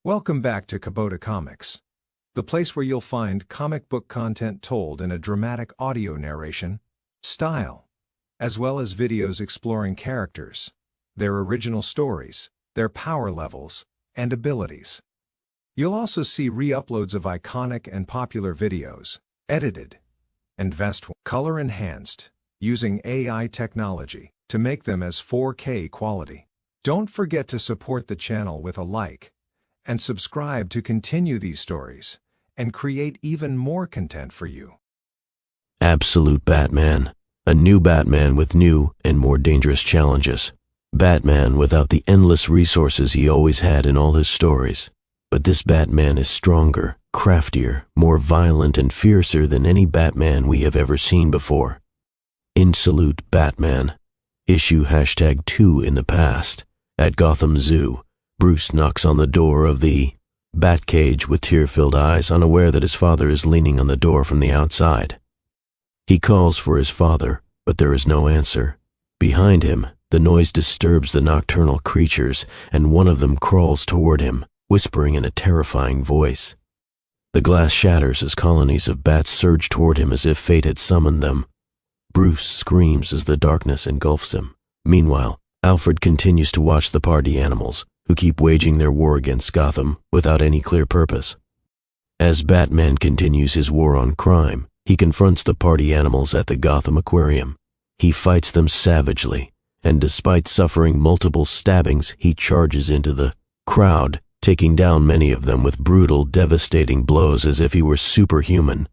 Welcome back to Kubota Comics, the place where you'll find comic book content told in a dramatic audio narration style, as well as videos exploring characters, their original stories, their power levels, and abilities. You'll also see re-uploads of iconic and popular videos, edited and color-enhanced, using AI technology to make them as 4K quality. Don't forget to support the channel with a like and subscribe to continue these stories and create even more content for you. Absolute Batman. A new Batman with new and more dangerous challenges. Batman without the endless resources he always had in all his stories. But this Batman is stronger, craftier, more violent and fiercer than any Batman we have ever seen before. Insolute Batman. Issue #2 in the past. At Gotham Zoo, Bruce knocks on the door of the Batcage with tear-filled eyes, unaware that his father is leaning on the door from the outside. He calls for his father, but there is no answer. Behind him, the noise disturbs the nocturnal creatures, and one of them crawls toward him, whispering in a terrifying voice. The glass shatters as colonies of bats surge toward him as if fate had summoned them. Bruce screams as the darkness engulfs him. Meanwhile, Alfred continues to watch the party animals, who keep waging their war against Gotham without any clear purpose. As Batman continues his war on crime, he confronts the party animals at the Gotham Aquarium. He fights them savagely, and despite suffering multiple stabbings, he charges into the crowd, taking down many of them with brutal, devastating blows as if he were superhuman.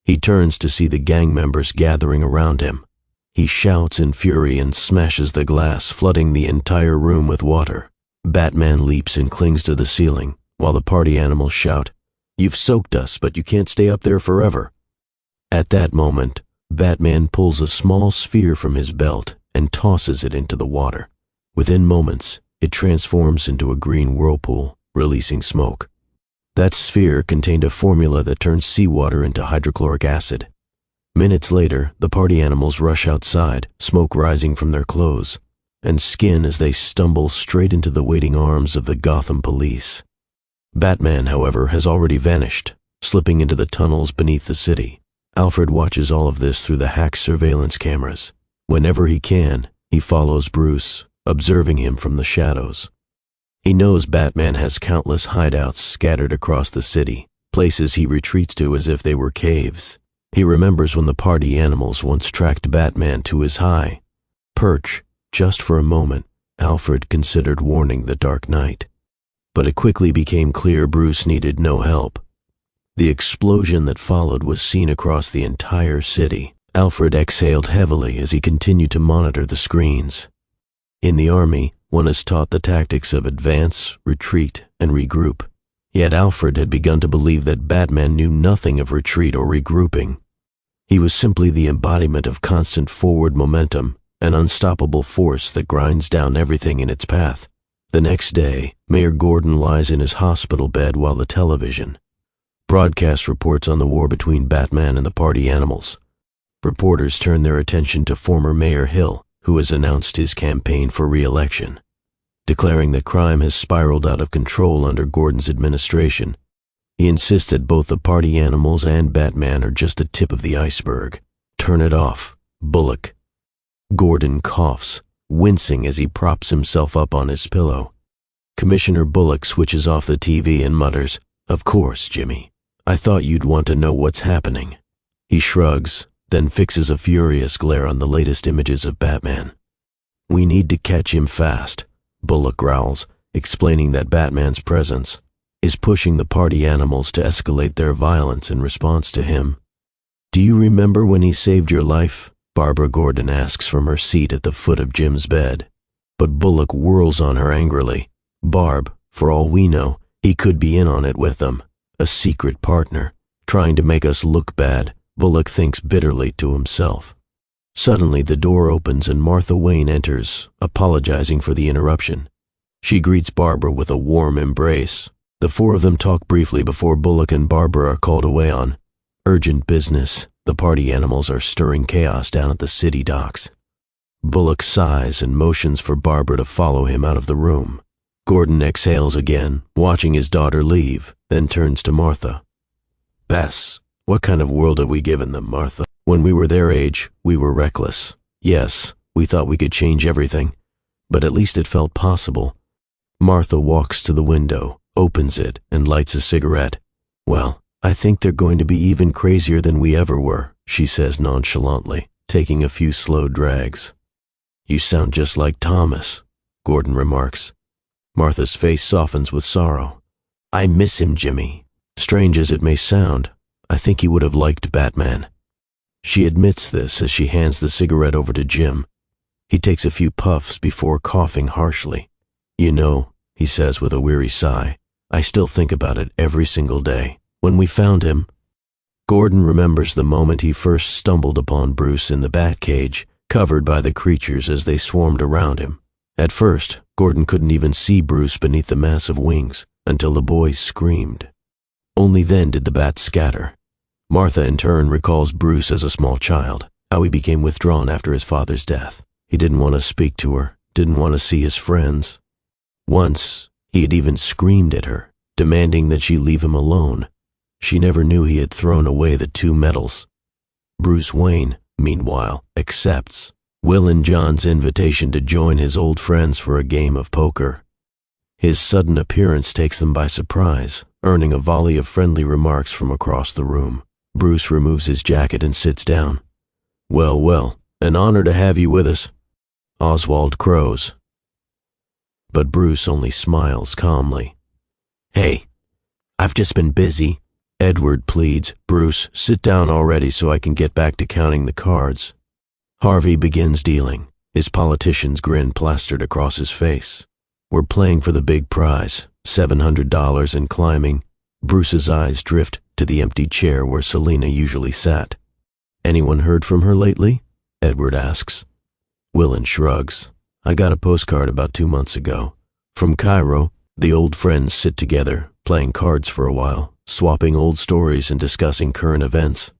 He turns to see the gang members gathering around him. He shouts in fury and smashes the glass, flooding the entire room with water. Batman leaps and clings to the ceiling, while the party animals shout, "You've soaked us, but you can't stay up there forever." At that moment, Batman pulls a small sphere from his belt and tosses it into the water. Within moments, it transforms into a green whirlpool, releasing smoke. That sphere contained a formula that turns seawater into hydrochloric acid. Minutes later, the party animals rush outside, smoke rising from their clothes, and skin as they stumble straight into the waiting arms of the Gotham police. Batman, however, has already vanished, slipping into the tunnels beneath the city. Alfred watches all of this through the hacked surveillance cameras. Whenever he can, he follows Bruce, observing him from the shadows. He knows Batman has countless hideouts scattered across the city, places he retreats to as if they were caves. He remembers when the party animals once tracked Batman to his high perch. Just for a moment, Alfred considered warning the Dark Knight. But it quickly became clear Bruce needed no help. The explosion that followed was seen across the entire city. Alfred exhaled heavily as he continued to monitor the screens. In the army, one is taught the tactics of advance, retreat, and regroup. Yet Alfred had begun to believe that Batman knew nothing of retreat or regrouping. He was simply the embodiment of constant forward momentum, an unstoppable force that grinds down everything in its path. The next day, Mayor Gordon lies in his hospital bed while the television broadcast reports on the war between Batman and the party animals. Reporters turn their attention to former Mayor Hill, who has announced his campaign for re-election, declaring that crime has spiraled out of control under Gordon's administration. He insists that both the party animals and Batman are just the tip of the iceberg. Turn it off, Bullock. Gordon coughs, wincing as he props himself up on his pillow. Commissioner Bullock switches off the TV and mutters, "Of course, Jimmy. I thought you'd want to know what's happening." He shrugs, then fixes a furious glare on the latest images of Batman. "We need to catch him fast," Bullock growls, explaining that Batman's presence is pushing the party animals to escalate their violence in response to him. "Do you remember when he saved your life?" Barbara Gordon asks from her seat at the foot of Jim's bed. But Bullock whirls on her angrily. "Barb, for all we know, he could be in on it with them. A secret partner, trying to make us look bad," Bullock thinks bitterly to himself. Suddenly the door opens and Martha Wayne enters, apologizing for the interruption. She greets Barbara with a warm embrace. The four of them talk briefly before Bullock and Barbara are called away on urgent business. The party animals are stirring chaos down at the city docks. Bullock sighs and motions for Barbara to follow him out of the room. Gordon exhales again, watching his daughter leave, then turns to Martha. Bess, what kind of world have we given them, Martha? When we were their age, we were reckless. Yes, we thought we could change everything, but at least it felt possible. Martha walks to the window, opens it, and lights a cigarette. Well, I think they're going to be even crazier than we ever were, she says nonchalantly, taking a few slow drags. You sound just like Thomas, Gordon remarks. Martha's face softens with sorrow. I miss him, Jimmy. Strange as it may sound, I think he would have liked Batman. She admits this as she hands the cigarette over to Jim. He takes a few puffs before coughing harshly. You know, he says with a weary sigh, I still think about it every single day. When we found him, Gordon remembers the moment he first stumbled upon Bruce in the Batcage, covered by the creatures as they swarmed around him. At first, Gordon couldn't even see Bruce beneath the massive wings until the boys screamed. Only then did the bats scatter. Martha in turn recalls Bruce as a small child, how he became withdrawn after his father's death. He didn't want to speak to her, didn't want to see his friends. Once, he had even screamed at her, demanding that she leave him alone. She never knew he had thrown away the 2 medals. Bruce Wayne, meanwhile, accepts Will and John's invitation to join his old friends for a game of poker. His sudden appearance takes them by surprise, earning a volley of friendly remarks from across the room. Bruce removes his jacket and sits down. Well, well, an honor to have you with us. Oswald crows. But Bruce only smiles calmly. Hey, I've just been busy. Edward pleads, Bruce, sit down already so I can get back to counting the cards. Harvey begins dealing, his politician's grin plastered across his face. We're playing for the big prize, $700 and climbing. Bruce's eyes drift to the empty chair where Selina usually sat. Anyone heard from her lately? Edward asks. Willen shrugs. I got a postcard about 2 months ago. From Cairo, the old friends sit together, playing cards for a while, swapping old stories and discussing current events.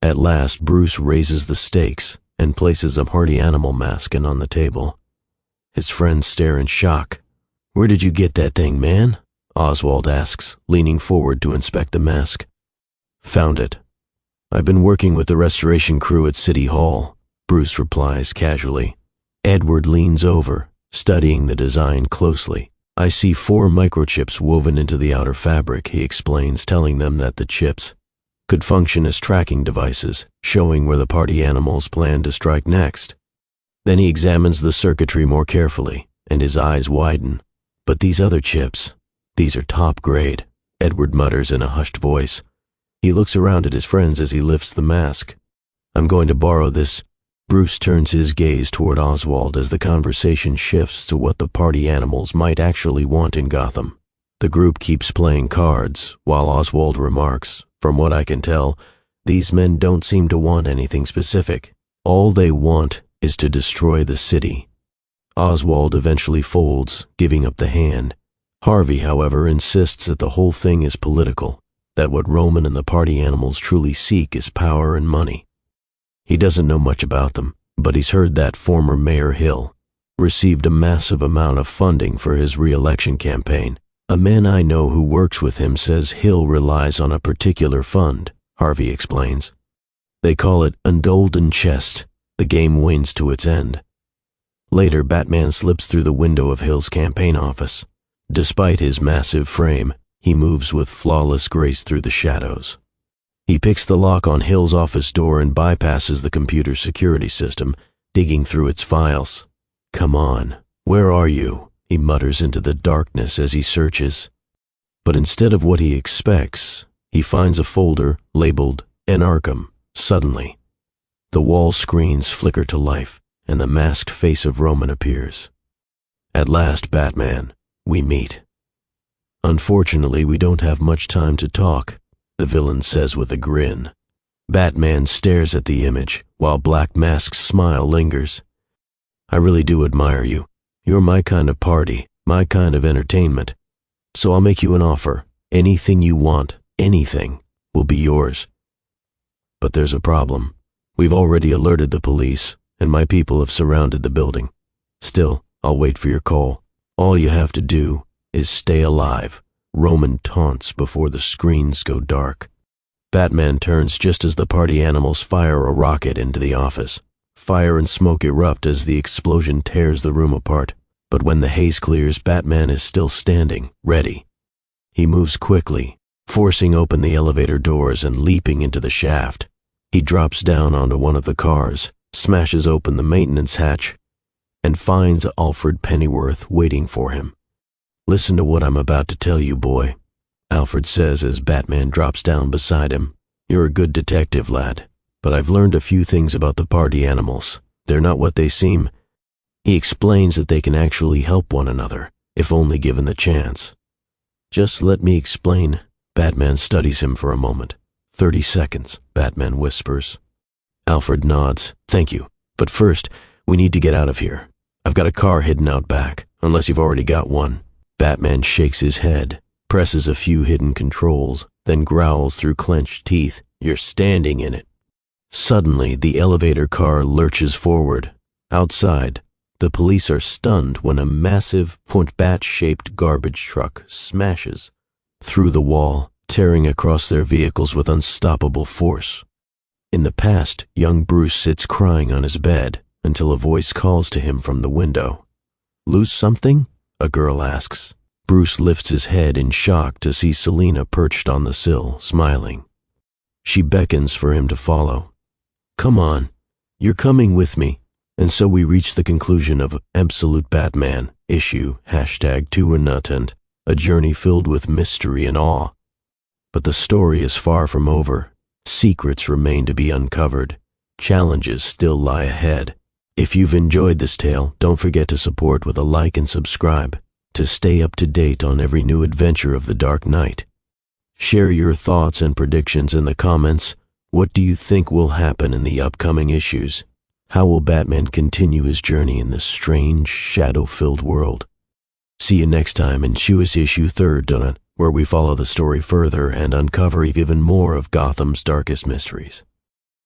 At last, Bruce raises the stakes and places a party animal mask on the table. His friends stare in shock. Where did you get that thing, man? Oswald asks, leaning forward to inspect the mask. Found it. I've been working with the restoration crew at City Hall, Bruce replies casually. Edward leans over, studying the design closely. I see 4 microchips woven into the outer fabric, he explains, telling them that the chips could function as tracking devices, showing where the party animals plan to strike next. Then he examines the circuitry more carefully, and his eyes widen. But these other chips, these are top grade, Edward mutters in a hushed voice. He looks around at his friends as he lifts the mask. I'm going to borrow this. Bruce turns his gaze toward Oswald as the conversation shifts to what the party animals might actually want in Gotham. The group keeps playing cards, while Oswald remarks, from what I can tell, these men don't seem to want anything specific. All they want is to destroy the city. Oswald eventually folds, giving up the hand. Harvey, however, insists that the whole thing is political, that what Roman and the party animals truly seek is power and money. He doesn't know much about them, but he's heard that former Mayor Hill received a massive amount of funding for his re-election campaign. A man I know who works with him says Hill relies on a particular fund, Harvey explains. They call it a golden chest. The game wanes to its end. Later, Batman slips through the window of Hill's campaign office. Despite his massive frame, he moves with flawless grace through the shadows. He picks the lock on Hill's office door and bypasses the computer's security system, digging through its files. Come on, where are you? He mutters into the darkness as he searches. But instead of what he expects, he finds a folder labeled An Arkham. Suddenly, the wall screens flicker to life, and the masked face of Roman appears. At last, Batman, we meet. Unfortunately, we don't have much time to talk, the villain says with a grin. Batman stares at the image, while Black Mask's smile lingers. I really do admire you. You're my kind of party, my kind of entertainment. So I'll make you an offer. Anything you want, anything, will be yours. But there's a problem. We've already alerted the police, and my people have surrounded the building. Still, I'll wait for your call. All you have to do is stay alive. Roman taunts before the screens go dark. Batman turns just as the party animals fire a rocket into the office. Fire and smoke erupt as the explosion tears the room apart. But when the haze clears, Batman is still standing, ready. He moves quickly, forcing open the elevator doors and leaping into the shaft. He drops down onto one of the cars, smashes open the maintenance hatch, and finds Alfred Pennyworth waiting for him. "Listen to what I'm about to tell you, boy," Alfred says as Batman drops down beside him. "You're a good detective, lad, but I've learned a few things about the party animals. They're not what they seem." He explains that they can actually help one another, if only given the chance. "Just let me explain." Batman studies him for a moment. 30 seconds, Batman whispers. Alfred nods. "Thank you. But first, we need to get out of here. I've got a car hidden out back, unless you've already got one." Batman shakes his head, presses a few hidden controls, then growls through clenched teeth, "You're standing in it." Suddenly, the elevator car lurches forward. Outside, the police are stunned when a massive, bat-shaped garbage truck smashes through the wall, tearing across their vehicles with unstoppable force. In the past, young Bruce sits crying on his bed until a voice calls to him from the window. "Lose something?" a girl asks. Bruce lifts his head in shock to see Selina perched on the sill, smiling. She beckons for him to follow. "Come on, you're coming with me." And so we reach the conclusion of Absolute Batman, issue #2 a journey filled with mystery and awe. But the story is far from over. Secrets remain to be uncovered. Challenges still lie ahead. If you've enjoyed this tale, don't forget to support with a like and subscribe to stay up to date on every new adventure of the Dark Knight. Share your thoughts and predictions in the comments. What do you think will happen in the upcoming issues? How will Batman continue his journey in this strange, shadow-filled world? See you next time in Chewis issue 3, where we follow the story further and uncover even more of Gotham's darkest mysteries.